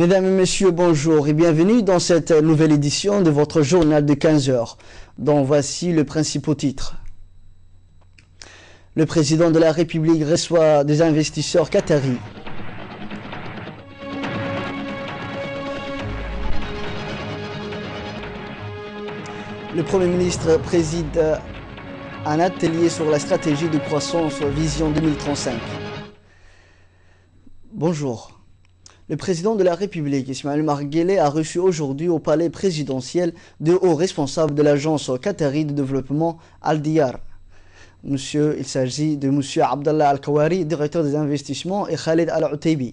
Mesdames et messieurs, bonjour et bienvenue dans cette nouvelle édition de votre journal de 15 heures, dont voici le principal titre. Le président de la République reçoit des investisseurs qataris. Le Premier ministre préside un atelier sur la stratégie de croissance Vision 2035. Bonjour. Le président de la République, Ismaël Omar Guelleh, a reçu aujourd'hui au palais présidentiel de hauts responsables de l'agence qatari de développement Al-Diyar. Il s'agit de M. Abdallah Al-Kawari, directeur des investissements, et Khalid Al-Utaybi.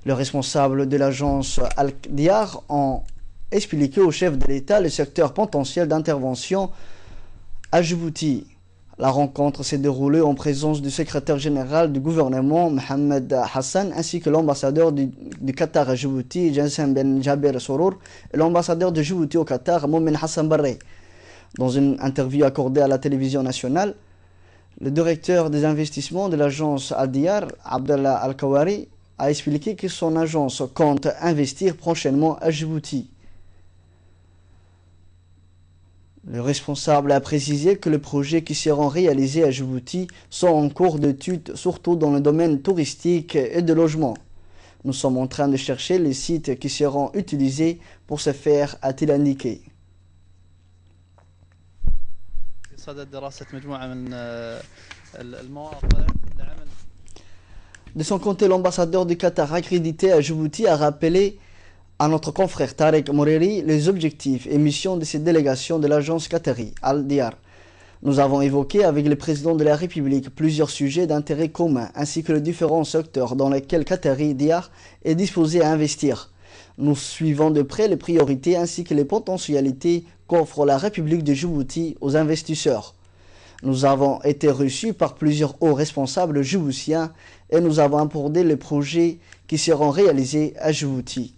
Les responsables de l'agence Al-Diyar ont expliqué au chef de l'État le secteur potentiel d'intervention à Djibouti. La rencontre s'est déroulée en présence du secrétaire général du gouvernement, Mohamed Hassan, ainsi que l'ambassadeur du Qatar à Djibouti, Janssen Ben Jaber Sorour, et l'ambassadeur de Djibouti au Qatar, Momin Hassan Barre. Dans une interview accordée à la télévision nationale, le directeur des investissements de l'agence Al-Diyar, Abdallah Al-Kawari, a expliqué que son agence compte investir prochainement à Djibouti. Le responsable a précisé que les projets qui seront réalisés à Djibouti sont en cours d'étude, surtout dans le domaine touristique et de logement. Nous sommes en train de chercher les sites qui seront utilisés pour ce faire, a-t-il indiqué. De son côté, l'ambassadeur du Qatar accrédité à Djibouti a rappelé à notre confrère Tarek Moreri les objectifs et missions de cette délégation de l'agence qatari, Al-Diyar. Nous avons évoqué avec le président de la République plusieurs sujets d'intérêt commun ainsi que les différents secteurs dans lesquels Qatari Diyar est disposé à investir. Nous suivons de près les priorités ainsi que les potentialités qu'offre la République de Djibouti aux investisseurs. Nous avons été reçus par plusieurs hauts responsables djiboutiens et nous avons abordé les projets qui seront réalisés à Djibouti.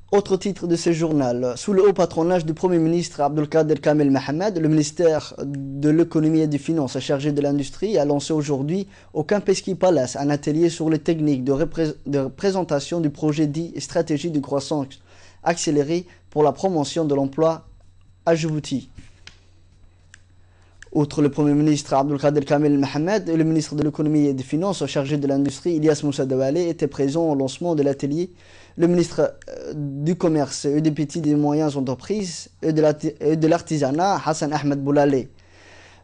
Autre titre de ce journal, sous le haut patronage du Premier ministre Abdelkader Kamel Mohamed, le ministère de l'économie et des finances chargé de l'industrie a lancé aujourd'hui au Campeski Palace un atelier sur les techniques de présentation du projet dit stratégie de croissance accélérée pour la promotion de l'emploi à Djibouti. Outre le Premier ministre Abdelkader Kamel Mohamed et le ministre de l'économie et des finances chargé de l'industrie Ilyas Moussa Dawale étaient présents au lancement de l'atelier. Le ministre du commerce et des petites et moyennes entreprises et de l'artisanat Hassan Ahmed Boulale.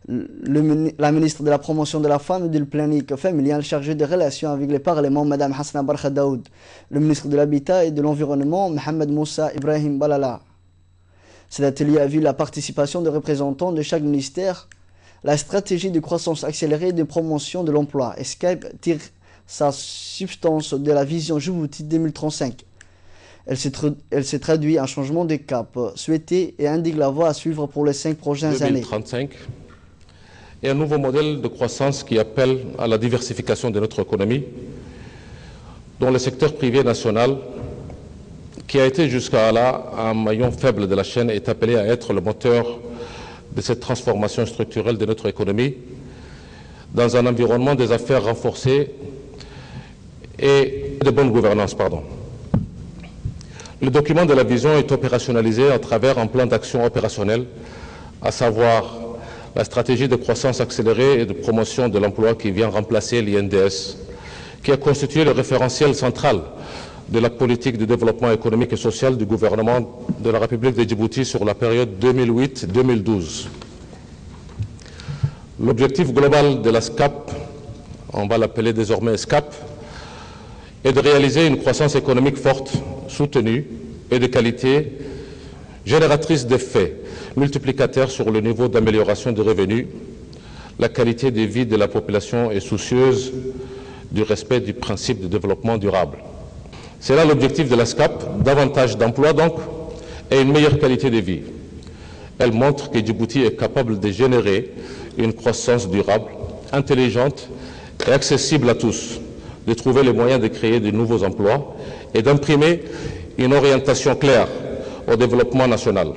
La ministre de la promotion de la femme et du planning familial chargée des relations avec les parlements Mme Hassana Barkha Daoud. Le ministre de l'habitat et de l'environnement Mohamed Moussa Ibrahim Balala. Cet atelier a vu la participation de représentants de chaque ministère. La stratégie de croissance accélérée et de promotion de l'emploi, ESCAPE, tire sa substance de la vision Djibouti 2035. Elle se traduit en changement de cap souhaité et indique la voie à suivre pour les 5 prochaines années. 2035 et un nouveau modèle de croissance qui appelle à la diversification de notre économie, dont le secteur privé national, qui a été jusqu'à là un maillon faible de la chaîne, est appelé à être le moteur de cette transformation structurelle de notre économie dans un environnement des affaires renforcé et de bonne gouvernance. Le document de la vision est opérationnalisé à travers un plan d'action opérationnel, à savoir la stratégie de croissance accélérée et de promotion de l'emploi qui vient remplacer l'INDS, qui a constitué le référentiel central de la politique de développement économique et social du gouvernement de la République de Djibouti sur la période 2008-2012. L'objectif global de la SCAP, on va l'appeler désormais SCAP, est de réaliser une croissance économique forte, soutenue et de qualité, génératrice d'effets multiplicateurs sur le niveau d'amélioration des revenus. La qualité de vie de la population est soucieuse du respect du principe de développement durable. C'est là l'objectif de la SCAP, davantage d'emplois donc, et une meilleure qualité de vie. Elle montre que Djibouti est capable de générer une croissance durable, intelligente et accessible à tous, de trouver les moyens de créer de nouveaux emplois et d'imprimer une orientation claire au développement national.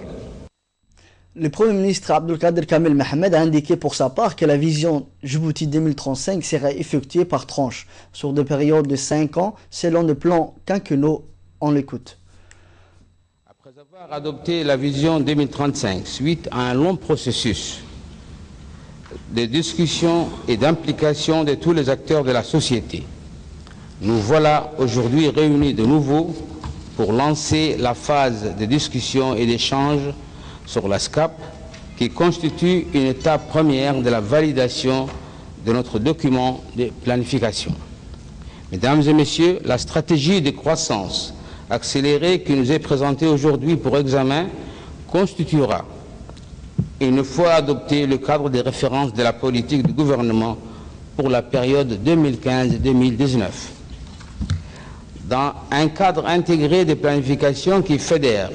Le Premier ministre Abdelkader Kamel Mohamed a indiqué pour sa part que la vision Djibouti 2035 serait effectuée par tranches, sur des périodes de 5 ans, selon le plan quinquennaux. On l'écoute. Après avoir adopté la vision 2035, suite à un long processus de discussion et d'implication de tous les acteurs de la société, nous voilà aujourd'hui réunis de nouveau pour lancer la phase de discussion et d'échange sur la SCAP, qui constitue une étape première de la validation de notre document de planification. Mesdames et messieurs, la stratégie de croissance accélérée qui nous est présentée aujourd'hui pour examen constituera, une fois adopté, le cadre de référence de la politique du gouvernement pour la période 2015-2019. Dans un cadre intégré de planification qui fédère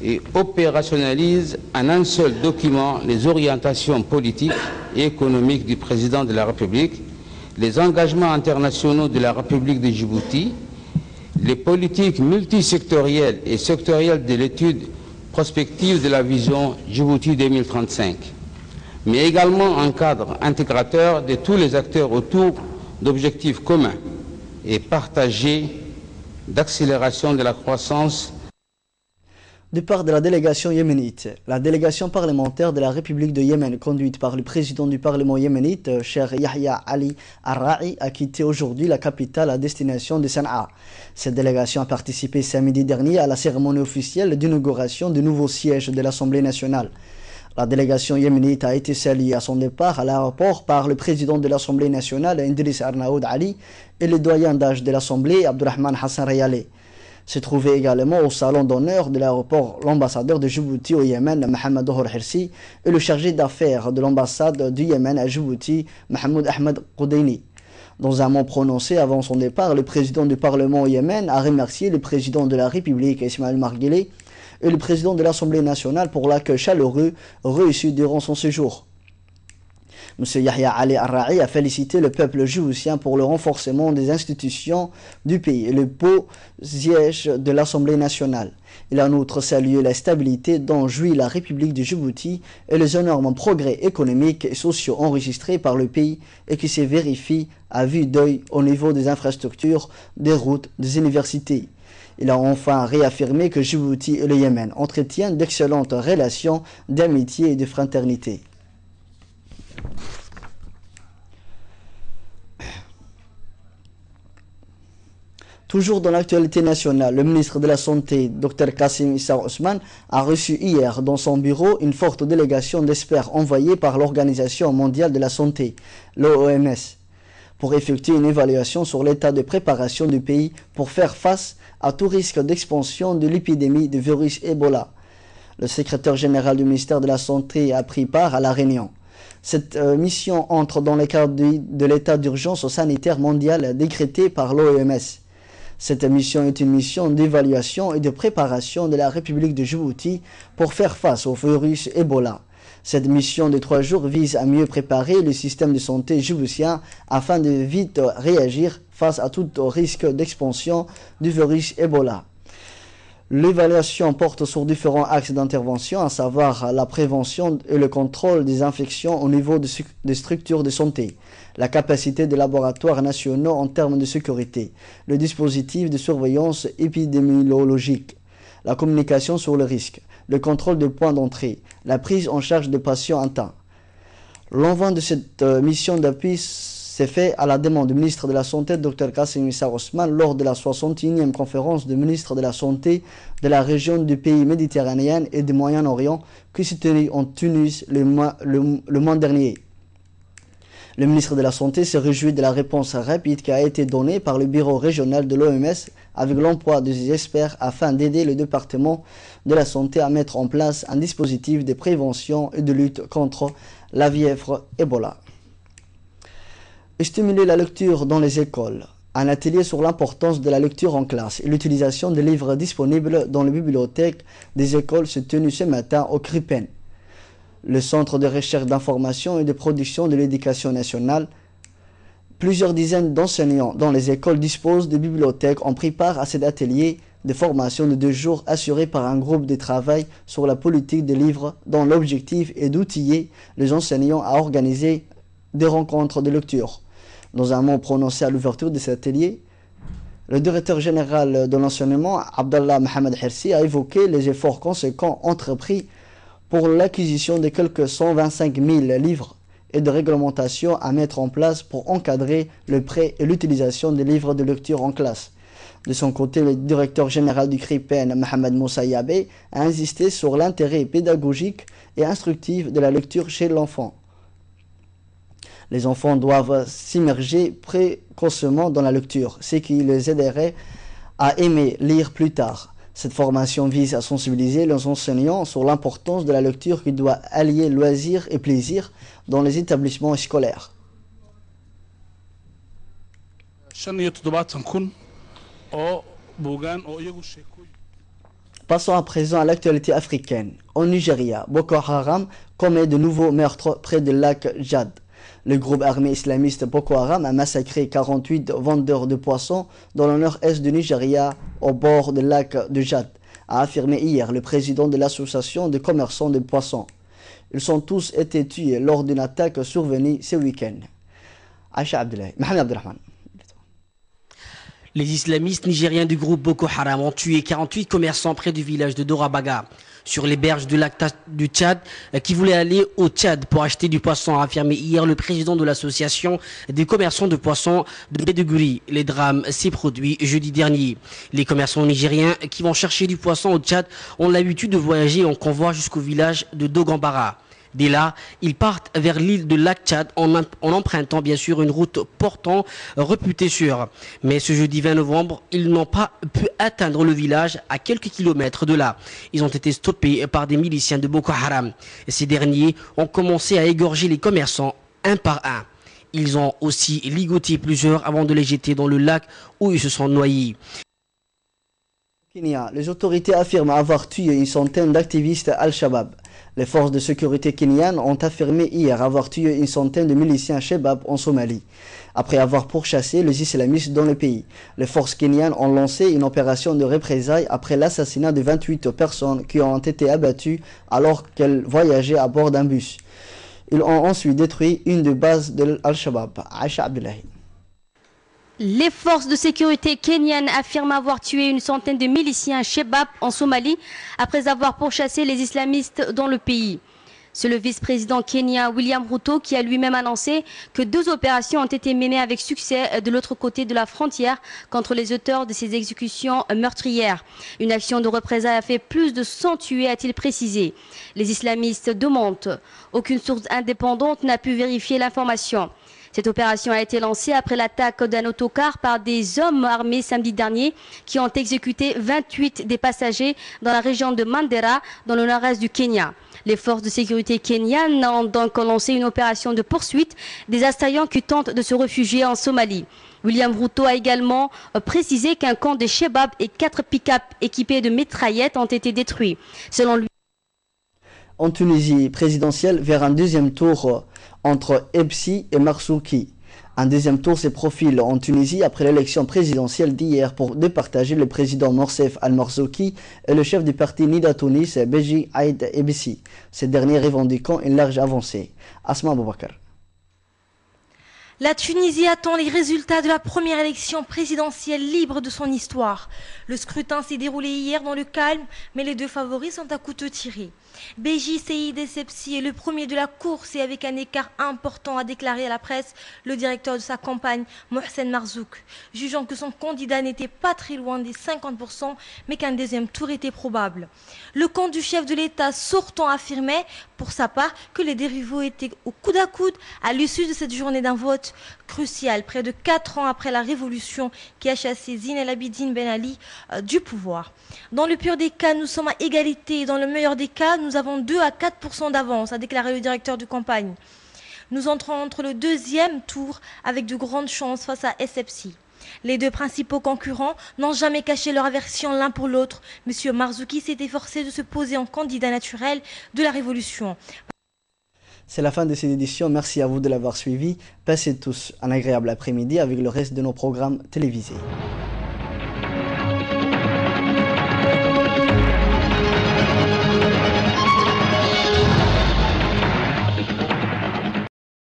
et opérationnalise en un seul document les orientations politiques et économiques du président de la République, les engagements internationaux de la République de Djibouti, les politiques multisectorielles et sectorielles de l'étude prospective de la vision Djibouti 2035, mais également un cadre intégrateur de tous les acteurs autour d'objectifs communs et partagés d'accélération de la croissance. De part de la délégation yéménite, la délégation parlementaire de la République de Yémen, conduite par le président du Parlement yéménite, Cheikh Yahya Ali Arra'i, a quitté aujourd'hui la capitale à destination de Sanaa. Cette délégation a participé samedi dernier à la cérémonie officielle d'inauguration du nouveau siège de l'Assemblée nationale. La délégation yéménite a été saluée à son départ à l'aéroport par le président de l'Assemblée nationale, Idriss Arnaoud Ali, et le doyen d'âge de l'Assemblée, Abdurrahman Hassan Rayale. Se trouvait également au salon d'honneur de l'aéroport l'ambassadeur de Djibouti au Yémen, Mohamed Dohor Hirsi, et le chargé d'affaires de l'ambassade du Yémen à Djibouti, Mahmoud Ahmed Qoudaini. Dans un mot prononcé avant son départ, le président du Parlement au Yémen a remercié le président de la République, Ismaël Omar Guelleh, et le président de l'Assemblée nationale pour l'accueil chaleureux reçu durant son séjour. M. Yahya Ali Arra'i a félicité le peuple djiboutien pour le renforcement des institutions du pays et le beau siège de l'Assemblée nationale. Il a en outre salué la stabilité dont jouit la République de Djibouti et les énormes progrès économiques et sociaux enregistrés par le pays et qui se vérifient à vue d'œil au niveau des infrastructures, des routes, des universités. Il a enfin réaffirmé que Djibouti et le Yémen entretiennent d'excellentes relations d'amitié et de fraternité. Toujours dans l'actualité nationale, le ministre de la Santé, Dr Kassim Issa Ousmane, a reçu hier dans son bureau une forte délégation d'experts envoyés par l'Organisation mondiale de la santé, l'OMS, pour effectuer une évaluation sur l'état de préparation du pays pour faire face à tout risque d'expansion de l'épidémie de virus Ebola. Le secrétaire général du ministère de la Santé a pris part à la réunion. Cette mission entre dans le cadre de l'état d'urgence sanitaire mondial décrété par l'OMS. Cette mission est une mission d'évaluation et de préparation de la République de Djibouti pour faire face au virus Ebola. Cette mission de 3 jours vise à mieux préparer le système de santé djiboutien afin de vite réagir face à tout risque d'expansion du virus Ebola. L'évaluation porte sur différents axes d'intervention, à savoir la prévention et le contrôle des infections au niveau des structures de santé, la capacité des laboratoires nationaux en termes de sécurité, le dispositif de surveillance épidémiologique, la communication sur le risque, le contrôle des points d'entrée, la prise en charge des patients atteints. L'envoi de cette mission d'appui s'est fait à la demande du ministre de la Santé, Dr Kassim Issa Ousmane, lors de la 61e conférence des ministres de la Santé de la région du pays méditerranéen et du Moyen-Orient qui s'est tenue en Tunis le mois dernier. Le ministre de la Santé se réjouit de la réponse rapide qui a été donnée par le bureau régional de l'OMS avec l'emploi des experts afin d'aider le département de la santé à mettre en place un dispositif de prévention et de lutte contre la fièvre Ebola. Stimuler la lecture dans les écoles. Un atelier sur l'importance de la lecture en classe et l'utilisation des livres disponibles dans les bibliothèques des écoles s'est tenu ce matin au CRIPEN, le Centre de recherche d'information et de production de l'éducation nationale. Plusieurs dizaines d'enseignants dans les écoles disposent de bibliothèques ont pris part à cet atelier de formation de 2 jours assurée par un groupe de travail sur la politique des livres dont l'objectif est d'outiller les enseignants à organiser des rencontres de lecture. Dans un mot prononcé à l'ouverture de cet atelier, le directeur général de l'enseignement, Abdallah Mohamed Hirsi, a évoqué les efforts conséquents entrepris pour l'acquisition de quelques 125 000 livres et de réglementations à mettre en place pour encadrer le prêt et l'utilisation des livres de lecture en classe. De son côté, le directeur général du CRIPEN, Mohamed Moussa Yabé, a insisté sur l'intérêt pédagogique et instructif de la lecture chez l'enfant. Les enfants doivent s'immerger précocement dans la lecture, ce qui les aiderait à aimer lire plus tard. Cette formation vise à sensibiliser les enseignants sur l'importance de la lecture qui doit allier loisirs et plaisir dans les établissements scolaires. Passons à présent à l'actualité africaine. Au Nigeria, Boko Haram commet de nouveaux meurtres près du lac Tchad. Le groupe armé islamiste Boko Haram a massacré 48 vendeurs de poissons dans le nord-est du Nigeria, au bord du lac de Tchad, a affirmé hier le président de l'association de commerçants de poissons. Ils ont tous été tués lors d'une attaque survenue ce week-end. Aïcha Abdullah, Mohamed Abdelrahman. Les islamistes nigériens du groupe Boko Haram ont tué 48 commerçants près du village de Dorabaga, sur les berges du lac du Tchad, qui voulaient aller au Tchad pour acheter du poisson, a affirmé hier le président de l'association des commerçants de poissons de Maiduguri. Les drames s'est produit jeudi dernier. Les commerçants nigériens qui vont chercher du poisson au Tchad ont l'habitude de voyager en convoi jusqu'au village de Dogambara. Dès là, ils partent vers l'île de lac Tchad en empruntant bien sûr une route portant réputée sûre. Mais ce jeudi 20 novembre, ils n'ont pas pu atteindre le village à quelques kilomètres de là. Ils ont été stoppés par des miliciens de Boko Haram. Ces derniers ont commencé à égorger les commerçants un par un. Ils ont aussi ligoté plusieurs avant de les jeter dans le lac où ils se sont noyés. Au Kenya, les autorités affirment avoir tué une centaine d'activistes Al-Shabaab. Les forces de sécurité kenyanes ont affirmé hier avoir tué une centaine de miliciens Shabab en Somalie, après avoir pourchassé les islamistes dans le pays. Les forces kenyanes ont lancé une opération de représailles après l'assassinat de 28 personnes qui ont été abattues alors qu'elles voyageaient à bord d'un bus. Ils ont ensuite détruit une des bases de Al-Shabaab. Aïcha Abdullahi. Les forces de sécurité kenyanes affirment avoir tué une centaine de miliciens Shabab en Somalie après avoir pourchassé les islamistes dans le pays. C'est le vice-président kenyan William Ruto qui a lui-même annoncé que 2 opérations ont été menées avec succès de l'autre côté de la frontière contre les auteurs de ces exécutions meurtrières. Une action de représailles a fait plus de 100 tués, a-t-il précisé. Les islamistes demandent. Aucune source indépendante n'a pu vérifier l'information. Cette opération a été lancée après l'attaque d'un autocar par des hommes armés samedi dernier qui ont exécuté 28 des passagers dans la région de Mandera, dans le nord-est du Kenya. Les forces de sécurité kenyanes ont donc lancé une opération de poursuite des assaillants qui tentent de se réfugier en Somalie. William Ruto a également précisé qu'un camp de Shabab et 4 pick-up équipés de mitraillettes ont été détruits. Selon lui, en Tunisie présidentielle, vers un deuxième tour entre Ebsi et Marzouki. Un deuxième tour se profile en Tunisie après l'élection présidentielle d'hier pour départager le président Morcef Al-Marzouki et le chef du parti Nida Tunis, Beji Aïd Ebsi. Ces derniers revendiquant une large avancée. Asma Aboubakar. La Tunisie attend les résultats de la première élection présidentielle libre de son histoire. Le scrutin s'est déroulé hier dans le calme, mais les 2 favoris sont à couteau tiré. Beji Saïd Essebsi est le premier de la course et avec un écart important, a déclaré à la presse le directeur de sa campagne, Mohsen Marzouk, jugeant que son candidat n'était pas très loin des 50%, mais qu'un deuxième tour était probable. Le camp du chef de l'État sortant affirmait, pour sa part, que les dérivaux étaient au coude à coude à l'issue de cette journée d'un vote crucial, près de 4 ans après la révolution qui a chassé Zine El Abidine Ben Ali du pouvoir. Dans le pire des cas, nous sommes à égalité et dans le meilleur des cas, nous avons 2 à 4% d'avance, a déclaré le directeur de campagne. Nous entrons entre le deuxième tour avec de grandes chances face à Essebsi. Les 2 principaux concurrents n'ont jamais caché leur aversion l'un pour l'autre. Monsieur Marzouki s'est efforcé de se poser en candidat naturel de la révolution. C'est la fin de cette édition. Merci à vous de l'avoir suivi. Passez tous un agréable après-midi avec le reste de nos programmes télévisés.